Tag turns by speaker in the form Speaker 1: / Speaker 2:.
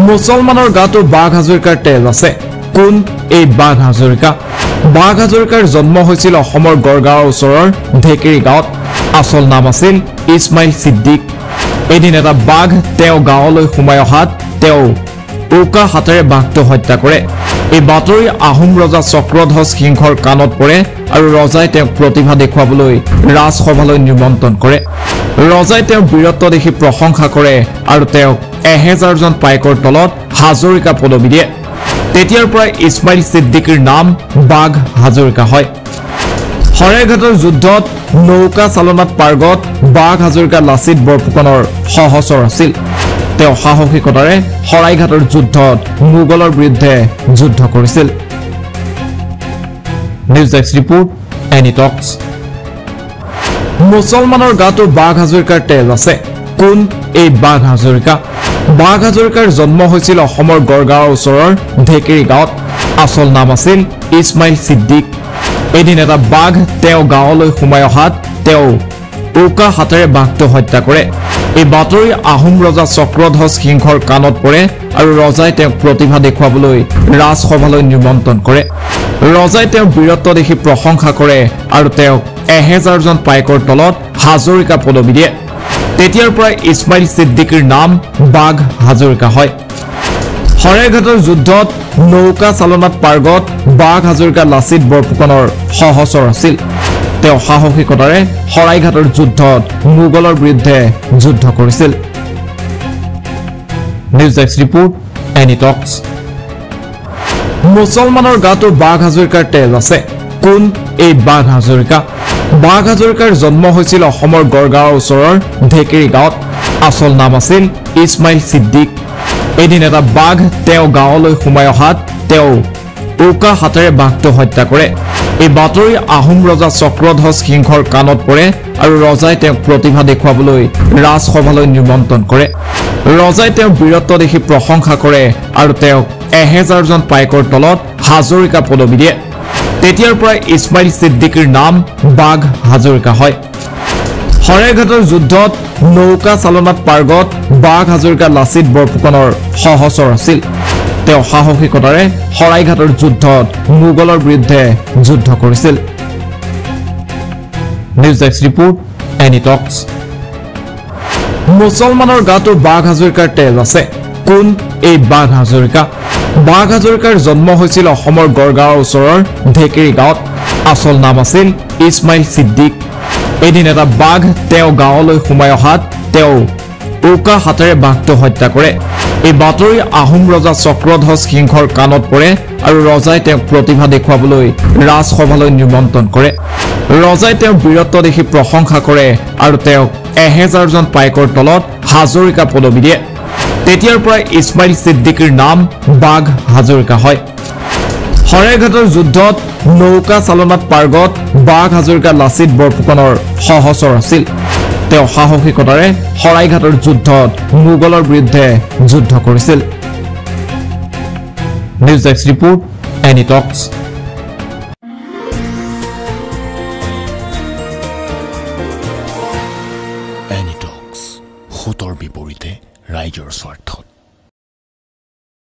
Speaker 1: মুছলমানৰ গাতো বাঘ হাজৰিকাৰ তেজ আছে কোন এই বাঘ হাজৰিকা বাঘ হাজৰিকাৰ জন্ম হৈছিল অসমৰ গড়গাঁৱৰ ওচৰৰ ঢেকেৰী গাঁৱত আসল নাম আছিল ইছমাইল সিদ্দিক এদিন এটা বাঘ তেওঁ গাঁৱলৈ সোমাই অহাত তেওঁ উকা হাতেৰে বাঘটো হত্যা কৰে এই বাতৰি আহোম ৰজা চক্ৰধ্বজ সিংহৰ কাণত পৰে আৰু ৰজাই তেওঁক প্ৰতিভা দেখুৱাবলৈ ৰাজসভালৈ নিমন্ত্ৰণ কৰে ৰজাই তেওঁৰ বীৰত্ব দেখি প্ৰশংসা কৰে আৰু তেওঁক 1000 জন পাইকৰ তলত হাজৰিকা পদবী দিয়ে তেতিয়াৰ পৰা ইছমাইল সিদ্দিকৰ নাম বাঘ হাজৰিকা হয় হৰেঘাটৰ যুদ্ধত নৌকা চালনাত পাৰ্গত বাঘ হাজৰিকা লাচিত বৰফুকনৰ সহচৰ আছিল তেওঁ সাহসিকতাৰে হৰাইঘাটৰ যুদ্ধত মোগলৰ বিৰুদ্ধে যুদ্ধ কৰিছিল নিউজ ডেস্ক ৰিপোৰ্ট এনি টক্স মুছলমানৰ গাতো বাঘ হাজৰিকাৰ তেজ আছে কোন এই বাঘ হাজৰিকা বাঘ হাজৰিকাৰ জন্ম হৈছিল অসমৰ গড়গাঁৱৰ ওচৰৰ ঢেকেৰী গাঁৱত আসল নাম আছিল ইছমাইল সিদ্দিক এদিন এটা বাঘ তেওঁ গাঁৱলৈ সোমাই অহাত তেওঁ উকা হাতেৰে বাঘটো হত্যা কৰে এই বাতৰি আহোম ৰজা চক্ৰধ্বজ সিংহৰ কাণত পৰে আৰু ৰজাই তেওঁক প্ৰতিভা দেখুৱাবলৈ ৰাজসভালৈ নিমন্ত্ৰণ কৰে ৰজাই তেওঁৰ বীৰত্ব দেখি প্ৰশংসা কৰে আৰু তেওঁক 1000 জন পাইকৰ তলত হাজৰিকা পদবী দিয়ে তেতিয়াৰ পৰা ইছমাইল সিদ্দিকৰ নাম বাঘ হাজৰিকা হয় হৰেঘাটৰ যুদ্ধত নৌকা চালনাত পাৰ্গত বাঘ হাজৰিকা লাচিত বৰফুকনৰ সহচৰ আছিল তেওঁ সাহসিকতাৰে হৰাইঘাটৰ যুদ্ধত মোগলৰ বিৰুদ্ধে যুদ্ধ কৰিছিল নিউজ ডেস্ক ৰিপোৰ্ট এনি টক্স মুছলমানৰ গাতো বাঘ হাজৰিকাৰ তেজ আছে কোন এই বাঘ হাজৰিকা বাঘ হাজৰিকাৰ জন্ম হৈছিল অসমৰ গড়গাঁৱৰ ওচৰৰ ঢেকেৰী গাঁৱত আসল নাম আছিল ইছমাইল সিদ্দিক এদিন এটা বাঘ তেওঁ গাঁৱলৈ সোমাই অহাত তেওঁ উকা হাতেৰে বাঘটো হত্যা কৰে এই বাতৰি আহোম ৰজা চক্ৰধ্বজ সিংহৰ কাণত পৰে আৰু ৰজাই তেওঁক প্ৰতিভা দেখুৱাবলৈ ৰাজসভালৈ নিমন্ত্ৰণ কৰে ৰজাই তেওঁৰ বীৰত্ব দেখি প্ৰশংসা কৰে আৰু তেওঁক 1000 জন পাইকৰ তলত হাজৰিকা পদবী দিয়ে তেতিয়াৰ পৰা ইছমাইল সিদ্দিকৰ নাম বাঘ হাজৰিকা হয় হৰেঘাটৰ যুদ্ধত নৌকা চালনাত পাৰ্গত বাঘ হাজৰিকা লাচিত বৰফুকনৰ সহচৰ আছিল তেওঁ সাহসিকতাৰে হৰাইঘাটৰ যুদ্ধত মোগলৰ বিৰুদ্ধে যুদ্ধ কৰিছিল নিউজ ডেস্ক ৰিপোৰ্ট এনি টক্স মুছলমানৰ গাতো বাঘ হাজৰিকাৰ তেজ আছে কোন এই বাঘ হাজৰিকা বাঘ হাজৰিকাৰ জন্ম হৈছিল অসমৰ গড়গাঁৱৰ ওচৰৰ ঢেকেৰী গাঁৱত আসল নাম আছিল ইছমাইল সিদ্দিক এদিন এটা বাঘ তেওঁ গাঁৱলৈ সোমাই অহাত তেওঁ উকা হাতেৰে বাঘটো হত্যা কৰে এই বাতৰি আহোম ৰজা চক্ৰধ্বজ সিংহৰ কাণত পৰে আৰু ৰজাই তেওঁক প্ৰতিভা দেখুৱাবলৈ ৰাজসভালৈ নিমন্ত্ৰণ কৰে ৰজাই তেওঁৰ বীৰত্ব দেখি প্ৰশংসা কৰে আৰু তেওঁক 1000 জন পাইকৰ তলত হাজৰিকা পদবী দিয়ে তেতিয়াৰ পৰা ইছমাইল সিদ্দিকৰ নাম বাঘ হাজৰিকা হয় হৰেঘাটৰ যুদ্ধত নৌকা চালনাত পাৰ্গত বাঘ হাজৰিকা লাচিত বৰফুকনৰ সহচৰ আছিল তেওঁ সাহসিকতাৰে হৰাইঘাটৰ যুদ্ধত মোগলৰ বিৰুদ্ধে যুদ্ধ কৰিছিল নিউজ ডেস্ক ৰিপোৰ্ট এনি টক্স